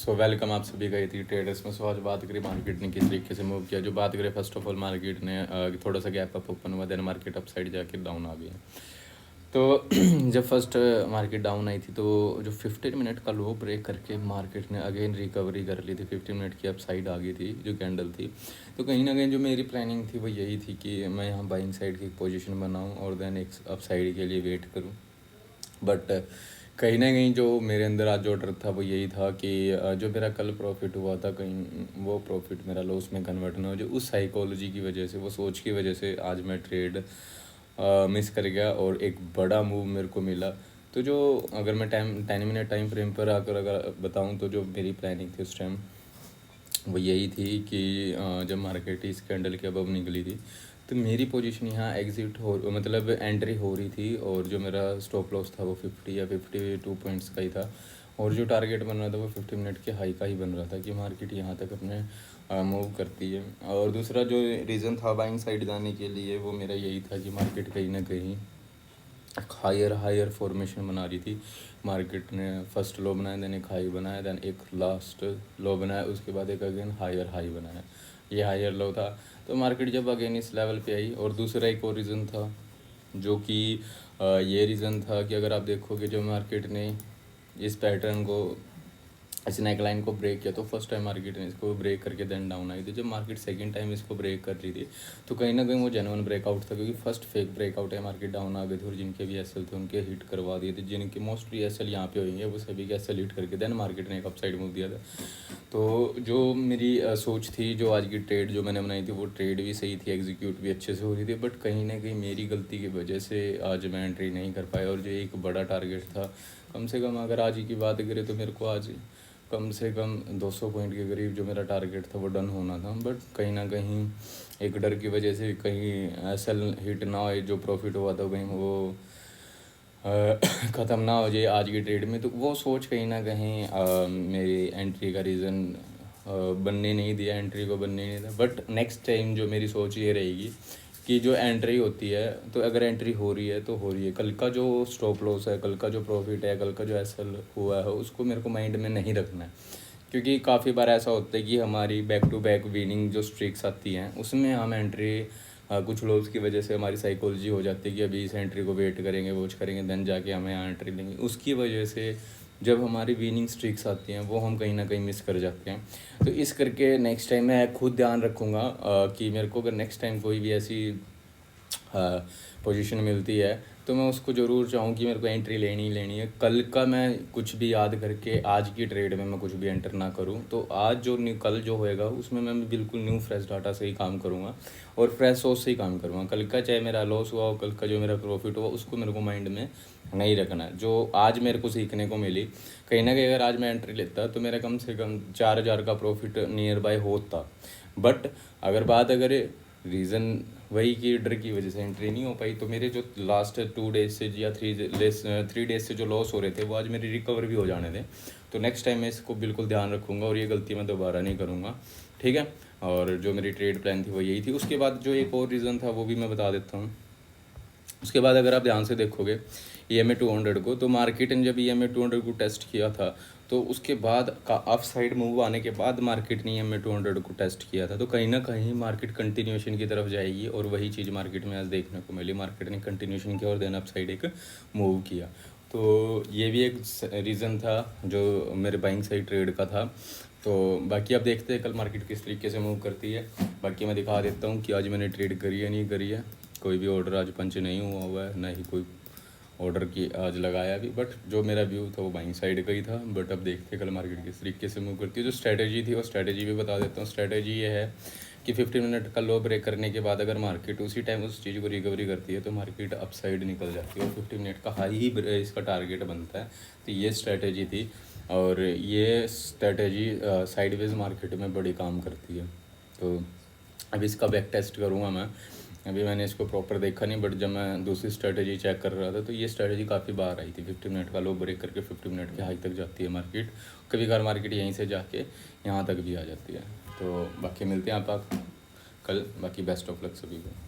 So welcome आप सभी का थी ट्रेडर्स में। सो आज बात करें मार्केट ने किस तरीके से मूव किया। जो बात करें फर्स्ट ऑफ ऑल मार्केट ने थोड़ा सा गैप अप ओपन हुआ, देन मार्केट अप साइड जाके डाउन आ गया। तो जब फर्स्ट मार्केट डाउन आई थी तो जो 15 मिनट का लो ब्रेक करके मार्केट ने अगेन रिकवरी कर ली थी। 15 मिनट की अप साइड आ गई थी जो कैंडल थी। तो कहीं ना कहीं जो मेरी प्लानिंग थी वो यही थी कि मैं यहाँ बाइंग साइड की पोजीशन बनाऊँ और देन एक अप साइड के लिए वेट करूँ। बट कहीं ना कहीं जो मेरे अंदर आज जो डर था वो यही था कि जो मेरा कल प्रॉफिट हुआ था कहीं वो प्रॉफिट मेरा लॉस में कन्वर्ट ना हो जाए। उस साइकोलॉजी की वजह से, वो सोच की वजह से आज मैं ट्रेड मिस कर गया और एक बड़ा मूव मेरे को मिला। तो जो अगर मैं 10 मिनट टाइम फ्रेम पर आकर अगर बताऊं तो जो मेरी प्लानिंग थी उस टाइम वो यही थी कि जब मार्केट इस कैंडल के अबव निकली थी तो मेरी पोजीशन यहाँ एग्जिट हो मतलब एंट्री हो रही थी और जो मेरा स्टॉप लॉस था वो 50 या 52 पॉइंट्स का ही था और जो टारगेट बन रहा था वो 50 मिनट के हाई का ही बन रहा था कि मार्केट यहाँ तक अपने मूव करती है। और दूसरा जो रीज़न था बाइंग साइड जाने के लिए वो मेरा यही था कि मार्केट कहीं ना कहीं हायर फॉर्मेशन बना रही थी। मार्केट ने फर्स्ट लो बनाया, देन एक हाई बनाया, देन एक लास्ट लो बनाया, उसके बाद एक अगेन हायर हाई बनाया। ये हायर लो था। तो मार्केट जब अगेन इस लेवल पे आई और दूसरा एक और रीज़न था जो कि ये रीज़न था कि अगर आप देखोगे जो मार्केट ने इस पैटर्न को इस नेक लाइन को ब्रेक किया तो फर्स्ट टाइम मार्केट ने इसको ब्रेक करके देन डाउन आई थी। जब मार्केट सेकंड टाइम इसको ब्रेक कर रही थी तो कहीं ना कहीं वो जेन्युइन ब्रेकआउट था, क्योंकि फर्स्ट फेक ब्रेकआउट है, मार्केट डाउन आ गई थी और जिनके भी एसएल थे उनके हिट करवा दिए थे। जिनके मोस्टली एसएल यहाँ पे होंगे वो सभी के एसएल हिट करके देन मार्केट ने एक अप साइड मूव दिया था। तो जो मेरी सोच थी, जो आज की ट्रेड जो मैंने बनाई थी वो ट्रेड भी सही थी, एग्जीक्यूट भी अच्छे से हो रही थी, बट कहीं ना कहीं मेरी गलती की वजह से आज मैं एंट्री नहीं कर पाया। और जो एक बड़ा टारगेट था, कम से कम अगर आज की बात करें तो मेरे को आज कम से कम 200 पॉइंट के करीब जो मेरा टारगेट था वो डन होना था। बट कहीं ना कहीं एक डर की वजह से कहीं एसएल हिट ना हो, जो प्रॉफिट हुआ था कहीं वो ख़त्म ना हो जाए आज की ट्रेड में। तो वो सोच कहीं ना कहीं मेरी एंट्री का रीज़न बनने नहीं दिया, एंट्री को बनने नहीं दिया। बट नेक्स्ट टाइम जो मेरी सोच ये रहेगी कि जो एंट्री होती है तो अगर एंट्री हो रही है तो हो रही है, कल का जो स्टॉप लॉस है, कल का जो प्रॉफिट है, कल का जो एसएल हुआ है उसको मेरे को माइंड में नहीं रखना है। क्योंकि काफ़ी बार ऐसा होता है कि हमारी बैक टू बैक विनिंग जो स्ट्रीक्स आती हैं उसमें हम एंट्री कुछ लोग की वजह से हमारी साइकोलॉजी हो जाती है कि अभी इस एंट्री को वेट करेंगे, वॉच करेंगे, देन जाके हमें यहाँ एंट्री लेंगे। उसकी वजह से जब हमारी विनिंग स्ट्रीक्स आती हैं वो हम कहीं ना कहीं मिस कर जाते हैं। तो इस करके नेक्स्ट टाइम मैं खुद ध्यान रखूँगा कि मेरे को अगर नेक्स्ट टाइम कोई भी ऐसी पोजीशन मिलती है तो मैं उसको ज़रूर चाहूँ कि मेरे को एंट्री लेनी है। कल का मैं कुछ भी याद करके आज की ट्रेड में मैं कुछ भी एंटर ना करूँ। तो आज जो कल जो होएगा उसमें मैं बिल्कुल न्यू फ्रेश डाटा से ही काम करूँगा और फ्रेश सोच से ही काम करूँगा। कल का चाहे मेरा लॉस हुआ हो, कल का जो मेरा प्रॉफिट हुआ उसको मेरे को माइंड में नहीं रखना। जो आज मेरे को सीखने को मिली, कहीं ना कहीं अगर आज मैं एंट्री लेता तो मेरा कम से कम 4000 का प्रॉफिट नियर बाय होता। बट अगर रीज़न वही कि डर की वजह से एंट्री नहीं हो पाई तो मेरे जो लास्ट 2 डेज से या 3 डेज से जो लॉस हो रहे थे वो आज मेरी रिकवर भी हो जाने थे। तो नेक्स्ट टाइम मैं इसको बिल्कुल ध्यान रखूँगा और ये गलती मैं दोबारा नहीं करूँगा, ठीक है। और जो मेरी ट्रेड प्लान थी वो यही थी। उसके बाद जो एक और रीज़न था वो भी मैं बता देता हूँ। उसके बाद अगर आप ध्यान से देखोगे EMA 200 को, तो मार्केट ने जब EMA 200 को टेस्ट किया था तो उसके बाद का अप साइड मूव आने के बाद मार्केट ने EMA 200 को टेस्ट किया था। तो कहीं ना कहीं मार्केट कंटिन्यूशन की तरफ जाएगी और वही चीज़ मार्केट में आज देखने को मिली। मार्केट ने कंटिन्यूशन किया और देन अप साइड एक मूव किया। तो ये भी एक रीज़न था जो मेरे बाइंग साइड ट्रेड का था। तो बाकी आप देखते हैं कल मार्केट किस तरीके से मूव करती है। बाकी मैं दिखा देता हूँ कि आज मैंने ट्रेड करी है नहीं करी है। कोई भी ऑर्डर आज पंच नहीं हुआ है, ना ही कोई ऑर्डर की आज लगाया भी। बट जो मेरा व्यू था वो बाइंग साइड का ही था। बट अब देखते कल मार्केट किस तरीके से मूव करती है। जो स्ट्रैटेजी थी वो स्ट्रैटेजी भी बता देता हूँ। स्ट्रैटेजी ये है कि 15 मिनट का लो ब्रेक करने के बाद अगर मार्केट उसी टाइम उस चीज़ को रिकवरी करती है तो मार्केट अप साइड निकल जाती है और 50 मिनट का हाई ही इसका टारगेट बनता है। तो ये स्ट्रैटेजी थी और ये स्ट्रैटेजी साइडवेज मार्केट में बड़ी काम करती है। तो अब इसका बैक टेस्ट करूँगा मैं। अभी मैंने इसको प्रॉपर देखा नहीं, बट जब मैं दूसरी स्ट्रैटेजी चेक कर रहा था तो ये स्ट्रैटेजी काफ़ी बार आई थी। 50 मिनट का लो ब्रेक करके 50 मिनट के हाई तक जाती है मार्केट। कभी कभार मार्केट यहीं से जाके यहाँ तक भी आ जाती है। तो बाकी मिलते हैं आप कल। बाकी बेस्ट ऑफ लक सभी को।